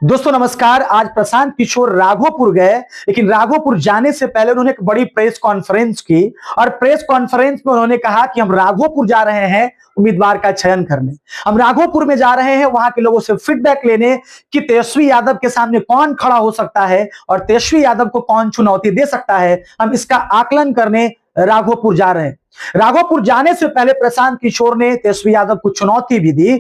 दोस्तों नमस्कार। आज प्रशांत किशोर राघोपुर गए, लेकिन राघोपुर जाने से पहले उन्होंने एक बड़ी प्रेस कॉन्फ्रेंस की और प्रेस कॉन्फ्रेंस में उन्होंने कहा कि हम राघोपुर जा रहे हैं उम्मीदवार का चयन करने। हम राघोपुर में जा रहे हैं वहां के लोगों से फीडबैक लेने कि तेजस्वी यादव के सामने कौन खड़ा हो सकता है और तेजस्वी यादव को कौन चुनौती दे सकता है। हम इसका आकलन करने राघोपुर जा रहे हैं। राघोपुर जाने से पहले प्रशांत किशोर ने तेजस्वी यादव को चुनौती भी दी।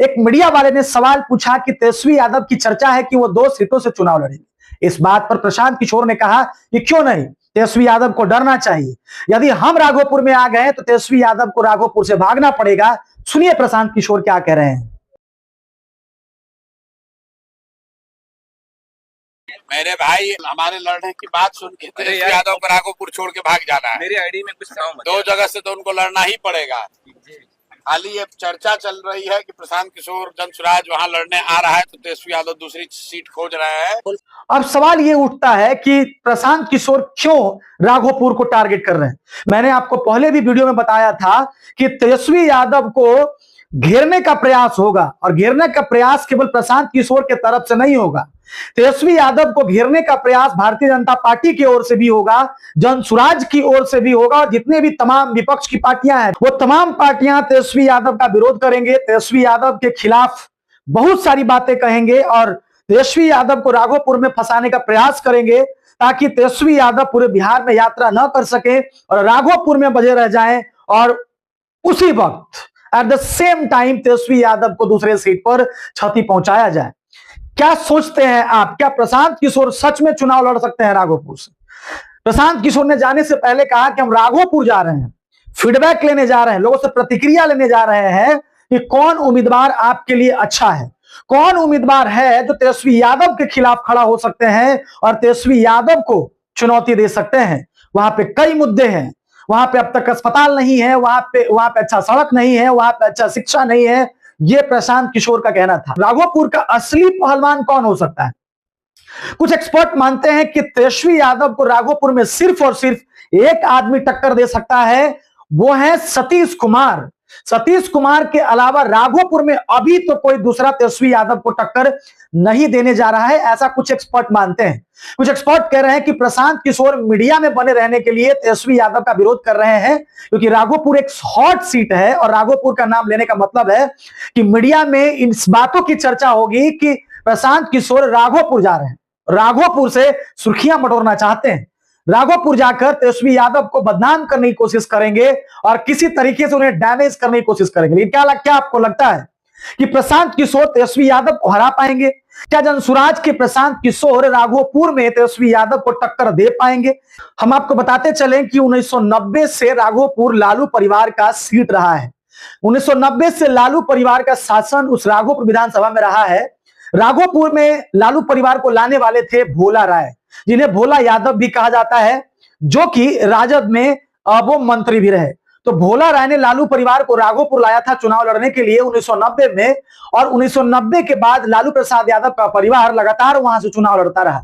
एक मीडिया वाले ने सवाल पूछा कि तेजस्वी यादव की चर्चा है कि वो 2 सीटों से चुनाव लड़ेंगे। इस बात पर प्रशांत किशोर ने कहा कि क्यों नहीं, तेजस्वी यादव को डरना चाहिए। यदि हम राघोपुर में आ गए तो तेजस्वी यादव को राघोपुर से भागना पड़ेगा। सुनिए प्रशांत किशोर क्या कह रहे हैं। मेरे भाई, हमारे लड़ने की बात सुन के तेजस्वी यादव को राघोपुर छोड़ के भाग जाना है। मेरी आईडी में कुछ काम 2 जगह से तो उनको लड़ना ही पड़ेगा। हाल ही ये चर्चा चल रही है कि प्रशांत किशोर जनसुराज वहां लड़ने आ रहा है तो तेजस्वी यादव दूसरी सीट खोज रहे हैं। अब सवाल ये उठता है कि प्रशांत किशोर क्यों राघोपुर को टारगेट कर रहे हैं। मैंने आपको पहले भी वीडियो में बताया था कि तेजस्वी यादव को घेरने का प्रयास होगा और घेरने का प्रयास केवल प्रशांत किशोर के तरफ से नहीं होगा। तेजस्वी यादव को घेरने का प्रयास भारतीय जनता पार्टी की ओर से भी होगा, जनसुराज की ओर से भी होगा और जितने भी तमाम विपक्ष की पार्टियां हैं वो तमाम पार्टियां तेजस्वी यादव का विरोध करेंगे, तेजस्वी यादव के खिलाफ बहुत सारी बातें कहेंगे और तेजस्वी यादव को राघोपुर में फंसाने का प्रयास करेंगे ताकि तेजस्वी यादव पूरे बिहार में यात्रा न कर सके और राघोपुर में बजे रह जाएं और उसी वक्त at the same time Tejashwi Yadav को दूसरे सीट पर क्षति पहुंचाया जाए। क्या सोचते हैं आप? क्या प्रशांत किशोर सच में चुनाव लड़ सकते हैं राघोपुर से? प्रशांत किशोर ने जाने से पहले कहा कि हम राघोपुर जा रहे हैं, फीडबैक लेने जा रहे हैं, लोगों से प्रतिक्रिया लेने जा रहे हैं कि कौन उम्मीदवार आपके लिए अच्छा है, कौन उम्मीदवार है जो तेजस्वी यादव के खिलाफ खड़ा हो सकते हैं और तेजस्वी यादव को चुनौती दे सकते हैं। वहां पे कई मुद्दे हैं। वहां पे अब तक अस्पताल नहीं है, वहां पे अच्छा सड़क नहीं है, वहां पे अच्छा शिक्षा नहीं है। ये प्रशांत किशोर का कहना था। राघोपुर का असली पहलवान कौन हो सकता है? कुछ एक्सपर्ट मानते हैं कि तेजस्वी यादव को राघोपुर में सिर्फ और सिर्फ एक आदमी टक्कर दे सकता है, वो है सतीश कुमार। सतीश कुमार के अलावा राघोपुर में अभी तो कोई दूसरा तेजस्वी यादव को टक्कर नहीं देने जा रहा है, ऐसा कुछ एक्सपर्ट मानते हैं। कुछ एक्सपर्ट कह रहे हैं कि प्रशांत किशोर मीडिया में बने रहने के लिए तेजस्वी यादव का विरोध कर रहे हैं, क्योंकि राघोपुर एक हॉट सीट है और राघोपुर का नाम लेने का मतलब है कि मीडिया में इन बातों की चर्चा होगी कि प्रशांत किशोर राघोपुर जा रहे हैं, राघोपुर से सुर्खियां बटोरना चाहते हैं, राघोपुर जाकर तेजस्वी यादव को बदनाम करने की कोशिश करेंगे और किसी तरीके से उन्हें डैमेज करने की कोशिश करेंगे। लेकिन क्या आपको लगता है कि प्रशांत किशोर तेजस्वी यादव को हरा पाएंगे? क्या जनसुराज के प्रशांत किशोर राघोपुर में तेजस्वी यादव को टक्कर दे पाएंगे? हम आपको बताते चलें कि 1990 से राघोपुर लालू परिवार का सीट रहा है। 1990 से लालू परिवार का शासन उस राघोपुर विधानसभा में रहा है। राघोपुर में लालू परिवार को लाने वाले थे भोला राय, जिन्हें भोला यादव भी कहा जाता है, जो कि राजद में वो मंत्री भी रहे। तो भोला राय ने लालू परिवार को राघोपुर लाया था चुनाव लड़ने के लिए 1990 में, और 1990 के बाद लालू प्रसाद यादव का परिवार लगातार वहां से चुनाव लड़ता रहा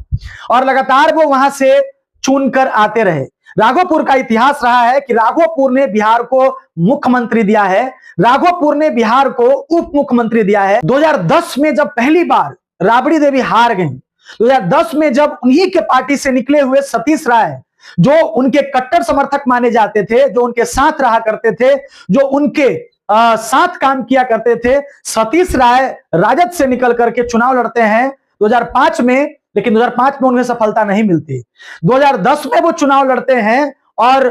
और लगातार वो वहां से चुनकर आते रहे। राघोपुर का इतिहास रहा है कि राघोपुर ने बिहार को मुख्यमंत्री दिया है, राघोपुर ने बिहार को उप मुख्यमंत्री दिया है। 2010 में जब पहली बार राबड़ी देवी हार गई, 2010 में जब उन्हीं के पार्टी से निकले हुए सतीश राय, जो उनके कट्टर समर्थक माने जाते थे, जो उनके साथ रहा करते थे, जो उनके साथ काम किया करते थे, सतीश राय राजद से निकल करके चुनाव लड़ते हैं 2005 में, लेकिन 2005 में उन्हें सफलता नहीं मिलती। 2010 में वो चुनाव लड़ते हैं और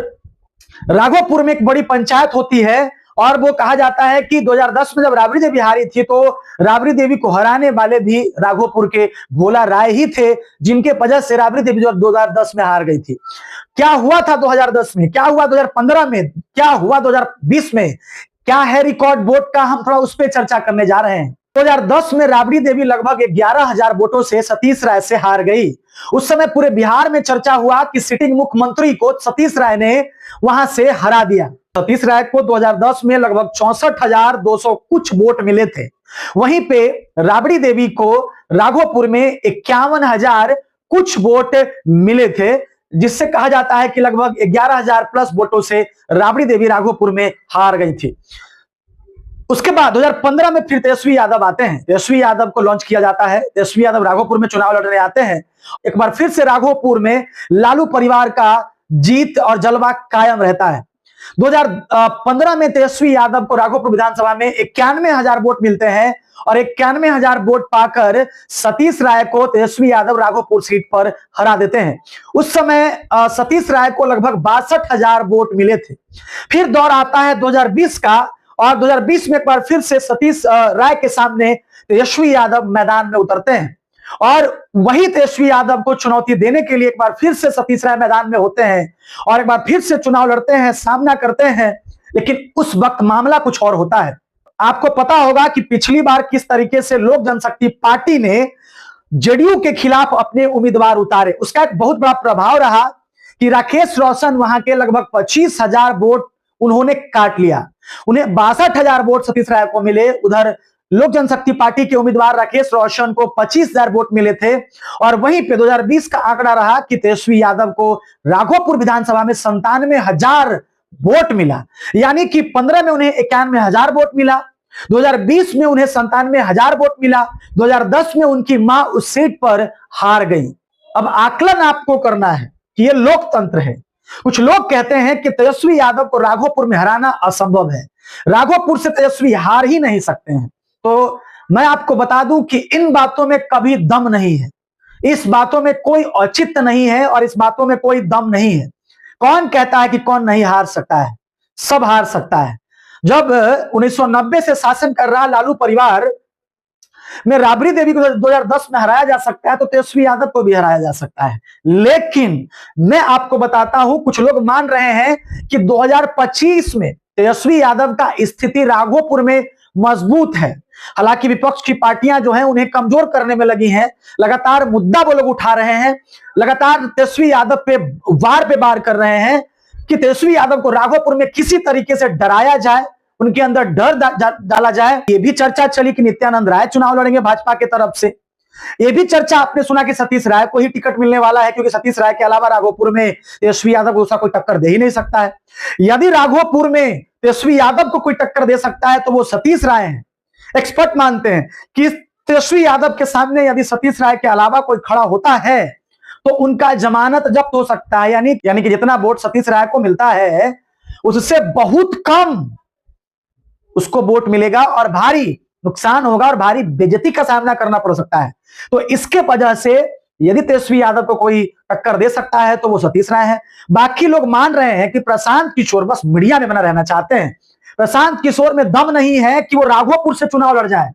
राघोपुर में एक बड़ी पंचायत होती है और वो कहा जाता है कि 2010 में जब राबड़ी देवी हारी थी तो राबड़ी देवी को हराने वाले भी राघोपुर के भोला राय ही थे, जिनके वजह से राबड़ी देवी जो 2010 में हार गई थी। क्या हुआ था 2010 में, क्या हुआ 2015 में, क्या हुआ 2020 में, क्या है रिकॉर्ड वोट का, हम थोड़ा उस पर चर्चा करने जा रहे हैं। 2010 में राबड़ी देवी लगभग 11,000 वोटों से सतीश राय से हार गई। उस समय पूरे बिहार में चर्चा हुआ कि सिटिंग मुख्यमंत्री को सतीश राय ने वहां से हरा दिया। सतीश राय को 2010 में लगभग 64,200 कुछ वोट मिले थे। वहीं पे राबड़ी देवी को राघोपुर में 51,000 कुछ वोट मिले थे, जिससे कहा जाता है कि लगभग 11,000 प्लस वोटों से राबड़ी देवी राघोपुर में हार गई थी। उसके बाद 2015 में फिर तेजस्वी यादव आते हैं, तेजस्वी यादव को लॉन्च किया जाता है, तेजस्वी यादव राघोपुर में चुनाव लड़ने आते हैं। एक बार फिर से राघोपुर में लालू परिवार का जीत और जलवा कायम रहता है। 2015 में तेजस्वी यादव को राघोपुर विधानसभा में 91,000 वोट मिलते हैं और 91,000 वोट पाकर सतीश राय को तेजस्वी यादव राघोपुर सीट पर हरा देते हैं। उस समय सतीश राय को लगभग 62,000 वोट मिले थे। फिर दौर आता है 2020 का और 2020 में एक बार फिर से सतीश राय के सामने तेजस्वी यादव मैदान में उतरते हैं और वही तेजस्वी यादव को चुनौती देने के लिए एक बार फिर से सतीश राय मैदान में होते हैं और एक बार फिर से चुनाव लड़ते हैं, सामना करते हैं। लेकिन उस वक्त मामला कुछ और होता है। आपको पता होगा कि पिछली बार किस तरीके से लोक जनशक्ति पार्टी ने जेडीयू के खिलाफ अपने उम्मीदवार उतारे। उसका एक बहुत बड़ा प्रभाव रहा कि राकेश रोशन वहां के लगभग 25,000 वोट उन्होंने काट लिया। उन्हें 62,000 वोट सतीश राय को मिले, उधर लोक जनशक्ति पार्टी के उम्मीदवार राकेश रोशन को 25,000 वोट मिले थे। और वहीं पे 2020 का आंकड़ा रहा कि तेजस्वी यादव को राघोपुर विधानसभा में 97,000 वोट मिला, यानी कि 15 में उन्हें 91,000 वोट मिला, 2020 में उन्हें 97,000 वोट मिला, 2010 में उनकी मां उस सीट पर हार गई। अब आकलन आपको करना है कि यह लोकतंत्र है। कुछ लोग कहते हैं कि तेजस्वी यादव को राघोपुर में हराना असंभव है, राघोपुर से तेजस्वी हार ही नहीं सकते हैं। तो मैं आपको बता दूं कि इन बातों में कभी दम नहीं है, इस बातों में कोई औचित्य नहीं है और इस बातों में कोई दम नहीं है। कौन कहता है कि कौन नहीं हार सकता है? सब हार सकता है। जब 1990 से शासन कर रहा लालू परिवार में राबड़ी देवी को 2010 में हराया जा सकता है तो तेजस्वी यादव को भी हराया जा सकता है। लेकिन मैं आपको बताता हूं, कुछ लोग मान रहे हैं कि 2025 में तेजस्वी यादव का स्थिति राघोपुर में मजबूत है। हालांकि विपक्ष की पार्टियां जो हैं उन्हें कमजोर करने में लगी हैं, लगातार मुद्दा वो लोग उठा रहे हैं, लगातार तेजस्वी यादव पे वार कर रहे हैं कि तेजस्वी यादव को राघोपुर में किसी तरीके से डराया जाए, उनके अंदर डर डाला जाए। ये भी चर्चा चली कि नित्यानंद राय चुनाव लड़ेंगे भाजपा की तरफ से। ये भी चर्चा आपने सुना कि सतीश राय को ही टिकट मिलने वाला है, क्योंकि सतीश राय के अलावा राघोपुर में तेजस्वी यादव को दूसरा कोई टक्कर दे ही नहीं सकता है। यदि राघोपुर में तेजस्वी यादव को कोई टक्कर दे सकता है तो वो सतीश राय हैं। एक्सपर्ट मानते हैं कि तेजस्वी यादव के सामने यदि सतीश राय के अलावा कोई खड़ा होता है तो उनका जमानत जब्त हो सकता है, यानी कि जितना वोट सतीश राय को मिलता है उससे बहुत कम उसको वोट मिलेगा और भारी नुकसान होगा और भारी बेइज्जती का सामना करना पड़ सकता है। तो इसके वजह से यदि तेजस्वी यादव को कोई टक्कर दे सकता है तो वो सतीश राय है। बाकी लोग मान रहे हैं कि प्रशांत किशोर बस मीडिया में बना रहना चाहते हैं। प्रशांत किशोर में दम नहीं है कि वो राघोपुर से चुनाव लड़ जाए।